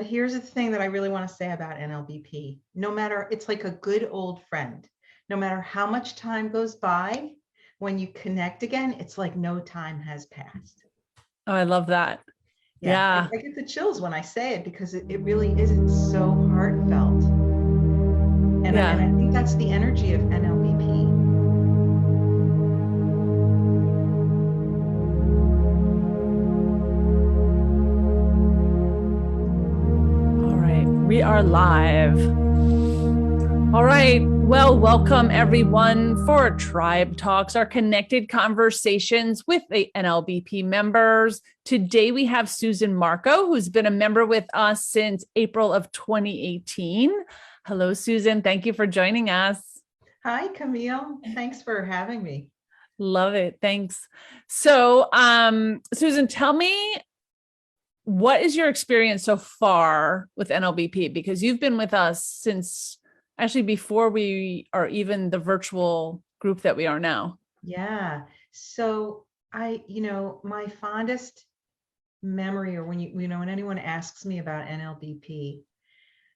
But here's the thing that I really want to say about NLBP. No matter, it's like a good old friend. No matter how much time goes by, when you connect again, it's like no time has passed. Oh, I love that. Yeah, Yeah. I get the chills when I say it because it really is. It's so heartfelt. And I think that's the energy of NLBP. All right. We are live. All right. Well, welcome everyone for Tribe Talks, our connected conversations with the NLBP members. Today we have Susan Marco, who's been a member with us since April of 2018. Hello, Susan. Thank you for joining us. Hi, Camille. Thanks for having me. Love it. Thanks. So, Susan, tell me, what is your experience so far with NLBP? Because you've been with us since actually before we are even the virtual group that we are now. Yeah. So my fondest memory, or when anyone asks me about NLBP,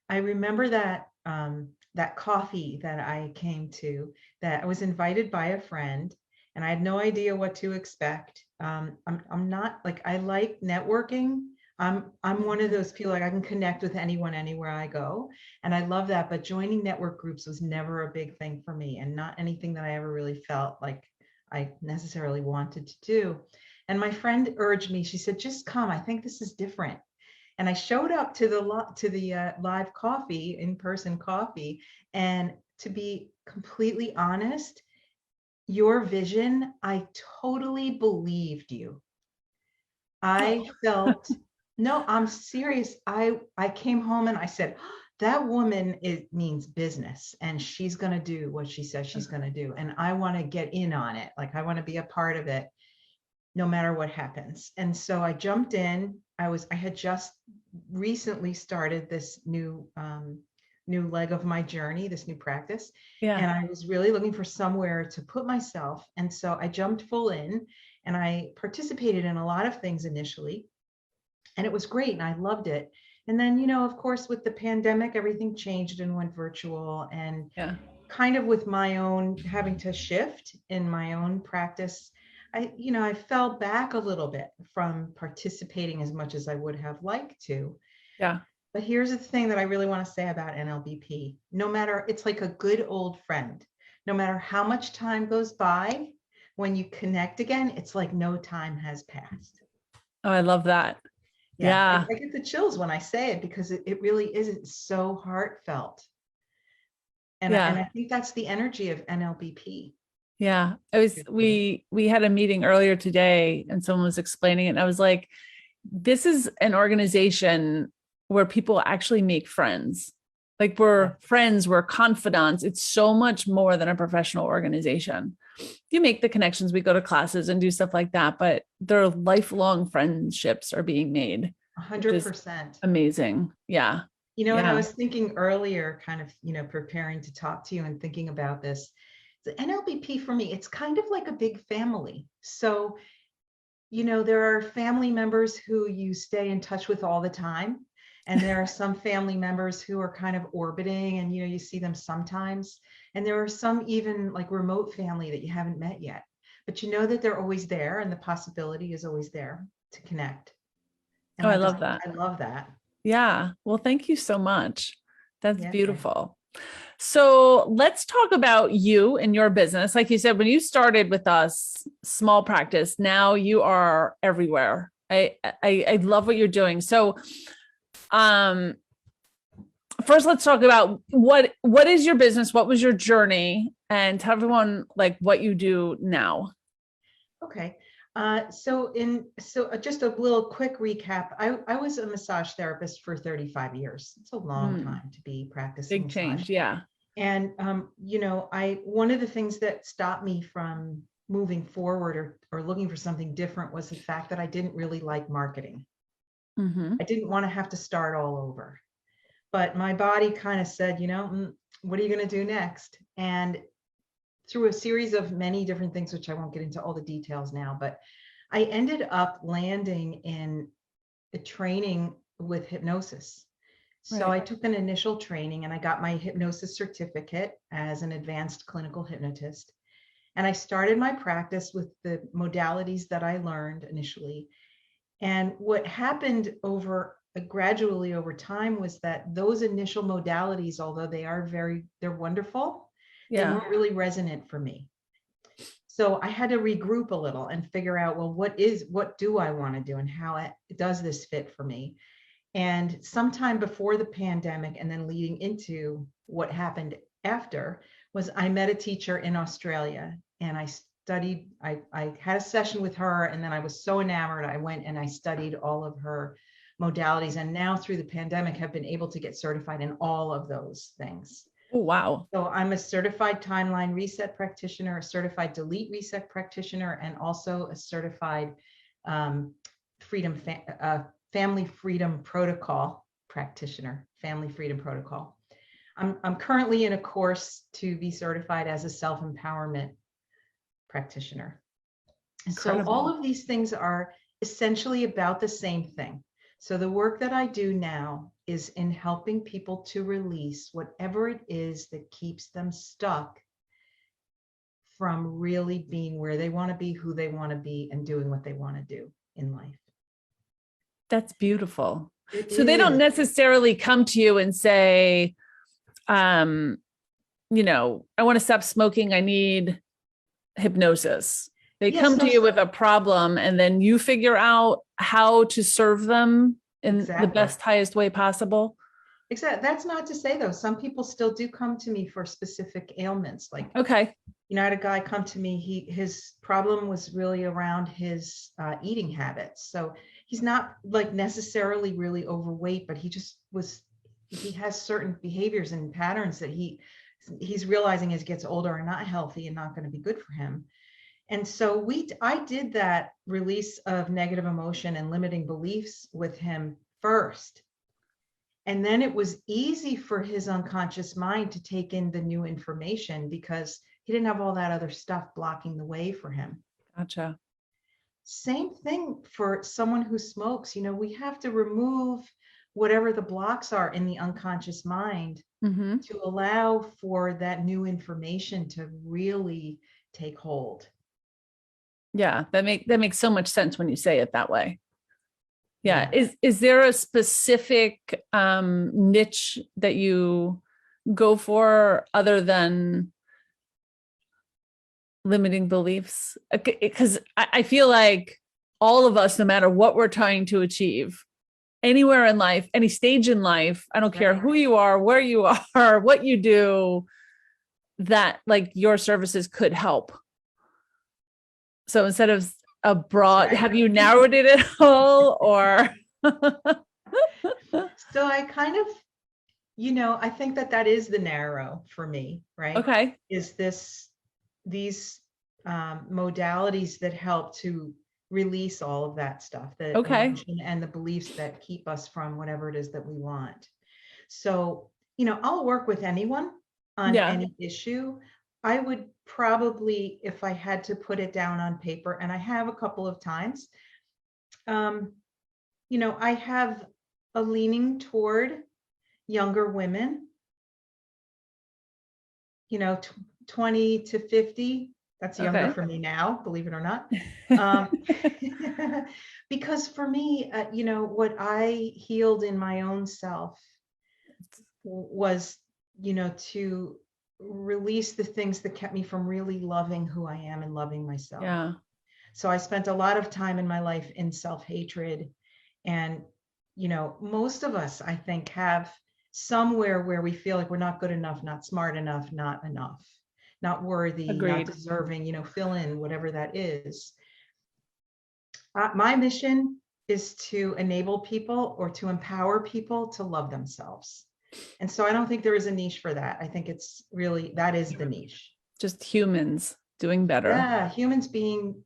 I remember that that coffee that I came to, that I was invited by a friend, and I had no idea what to expect. I'm not like, I like networking. I'm one of those people, like I can connect with anyone anywhere I go, and I love that. But joining network groups was never a big thing for me, and not anything that I ever really felt like I necessarily wanted to do. And my friend urged me. She said, "Just come. I think this is different." And I showed up to the live coffee, in-person coffee, and to be completely honest, your vision, I totally believed you. I felt, no, I'm serious. I came home and I said, that woman, it means business, and she's going to do what she says she's going to do, and I want to get in on it. Like, I want to be a part of it no matter what happens. And so I jumped in. I had just recently started this new leg of my journey, this new practice. Yeah. And I was really looking for somewhere to put myself. And so I jumped full in, and I participated in a lot of things initially. And it was great, and I loved it. And then, of course, with the pandemic, everything changed and went virtual. And Yeah. kind of with my own having to shift in my own practice, I fell back a little bit from participating as much as I would have liked to. Yeah. But here's the thing that I really want to say about NLBP. No matter, it's like a good old friend. No matter how much time goes by, when you connect again, it's like no time has passed. Oh, I love that. Yeah, Yeah. I get the chills when I say it because it really is so heartfelt. And Yeah. I think that's the energy of NLBP. Yeah. We had a meeting earlier today and someone was explaining it. And I was like, this is an organization where people actually make friends. Like, we're friends, we're confidants. It's so much more than a professional organization. You make the connections, we go to classes and do stuff like that, but their lifelong friendships are being made, which is 100%. amazing. Yeah. And I Yeah. was thinking earlier, kind of, preparing to talk to you and thinking about this, the NLBP for me, it's kind of like a big family. So, there are family members who you stay in touch with all the time. And there are some family members who are kind of orbiting, and, you see them sometimes. And there are some even like remote family that you haven't met yet, but you know that they're always there, and the possibility is always there to connect. And Oh, I love that. I love that. Yeah. Well, thank you so much. That's Yeah. beautiful. So let's talk about you and your business. Like you said, when you started with us, small practice, now you are everywhere. I love what you're doing. So first let's talk about what is your business? What was your journey? And tell everyone like what you do now. Okay. So just a little quick recap. I was a massage therapist for 35 years. It's a long time to be practicing Big change. massage. Yeah. And one of the things that stopped me from moving forward or looking for something different was the fact that I didn't really like marketing. I didn't want to have to start all over. But my body kind of said, what are you going to do next? And through a series of many different things, which I won't get into all the details now, but I ended up landing in a training with hypnosis. So I took an initial training and I got my hypnosis certificate as an advanced clinical hypnotist. And I started my practice with the modalities that I learned initially. And what happened gradually over time was that those initial modalities, although they're wonderful, they weren't really resonant for me. So I had to regroup a little and figure out, well, what do I want to do and how does this fit for me? And sometime before the pandemic and then leading into what happened after was I met a teacher in Australia and I had a session with her, and then I was so enamored. I went and I studied all of her modalities, and now through the pandemic have been able to get certified in all of those things. Oh, wow. So I'm a certified timeline reset practitioner, a certified delete reset practitioner, and also a certified family freedom protocol practitioner, family freedom protocol. I'm currently in a course to be certified as a self-empowerment practitioner. Incredible. So all of these things are essentially about the same thing. So the work that I do now is in helping people to release whatever it is that keeps them stuck from really being where they want to be, who they want to be, and doing what they want to do in life. That's beautiful. So they don't necessarily come to you and say, I want to stop smoking. I need hypnosis. They come to you with a problem, and then you figure out how to serve them in the best, highest way possible. Exactly. That's not to say though, some people still do come to me for specific ailments. Like, I had a guy come to me, his problem was really around his eating habits. So he's not like necessarily really overweight, but he has certain behaviors and patterns that he's realizing as he gets older are not healthy and not going to be good for him. And so I did that release of negative emotion and limiting beliefs with him first. And then it was easy for his unconscious mind to take in the new information because he didn't have all that other stuff blocking the way for him. Gotcha. Same thing for someone who smokes. We have to remove whatever the blocks are in the unconscious mind to allow for that new information to really take hold. Yeah, that makes so much sense when you say it that way. Yeah. Is there a specific niche that you go for other than limiting beliefs? Because I feel like all of us, no matter what we're trying to achieve, anywhere in life, any stage in life, I don't care who you are, where you are, what you do, that like your services could help. So instead of a broad, have you narrowed it at all, or? So I kind of, I think that is the narrow for me, right? Okay. Is these modalities that help to release all of that stuff, the emotion and the beliefs that keep us from whatever it is that we want. So, I'll work with anyone on any issue. I would probably, if I had to put it down on paper, and I have a couple of times, I have a leaning toward younger women, 20 to 50. That's younger for me now, believe it or not. Because for me, what I healed in my own self was, to release the things that kept me from really loving who I am and loving myself. Yeah. So I spent a lot of time in my life in self-hatred. And, most of us, I think, have somewhere where we feel like we're not good enough, not smart enough, not worthy, not deserving, fill in whatever that is. My mission is to enable people or to empower people to love themselves. And so I don't think there is a niche for that. I think it's really, that is the niche. Just humans doing better. Yeah, humans being,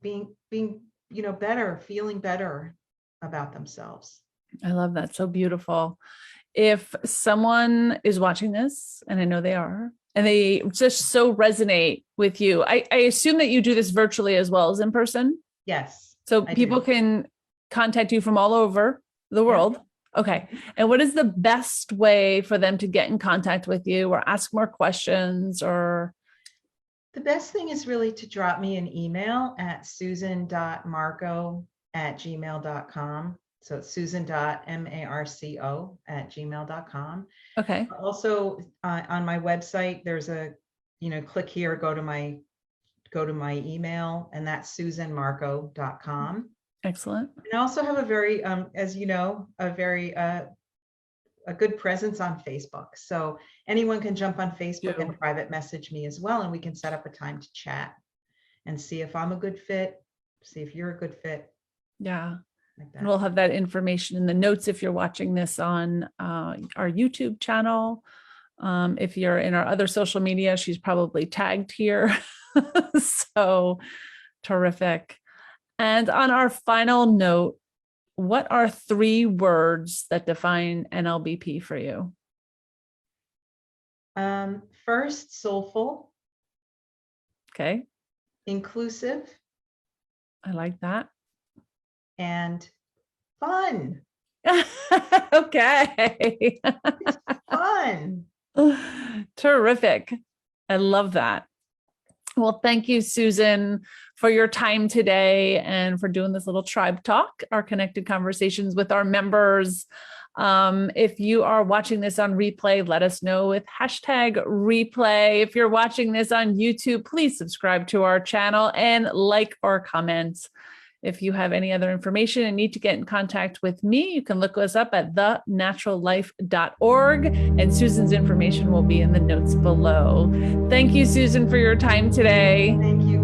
better, feeling better about themselves. I love that. So beautiful. If someone is watching this, and I know they are, and they just so resonate with you, I assume that you do this virtually as well as in person? Yes. So people can contact you from all over the world. Okay. And what is the best way for them to get in contact with you or ask more questions or? The best thing is really to drop me an email at susan.marco@gmail.com. So it's susan.marco@gmail.com. Okay. Also, on my website, there's a, click here, go to my email, and that's susanmarco.com. Excellent. And I also have a very, as you know, a good presence on Facebook. So anyone can jump on Facebook and private message me as well, and we can set up a time to chat and see if I'm a good fit, see if you're a good fit. Yeah. Like that. And we'll have that information in the notes if you're watching this on our YouTube channel. If you're in our other social media, she's probably tagged here. So terrific. And on our final note, what are 3 words that define NLBP for you? First, soulful. Okay. Inclusive. I like that. And fun. Okay. It's fun. Terrific. I love that. Well, thank you, Susan, for your time today and for doing this little tribe talk, our connected conversations with our members. If you are watching this on replay, let us know with #replay. If you're watching this on YouTube, please subscribe to our channel and like or comment. If you have any other information and need to get in contact with me, you can look us up at thenaturallife.org, and Susan's information will be in the notes below. Thank you, Susan, for your time today. Thank you.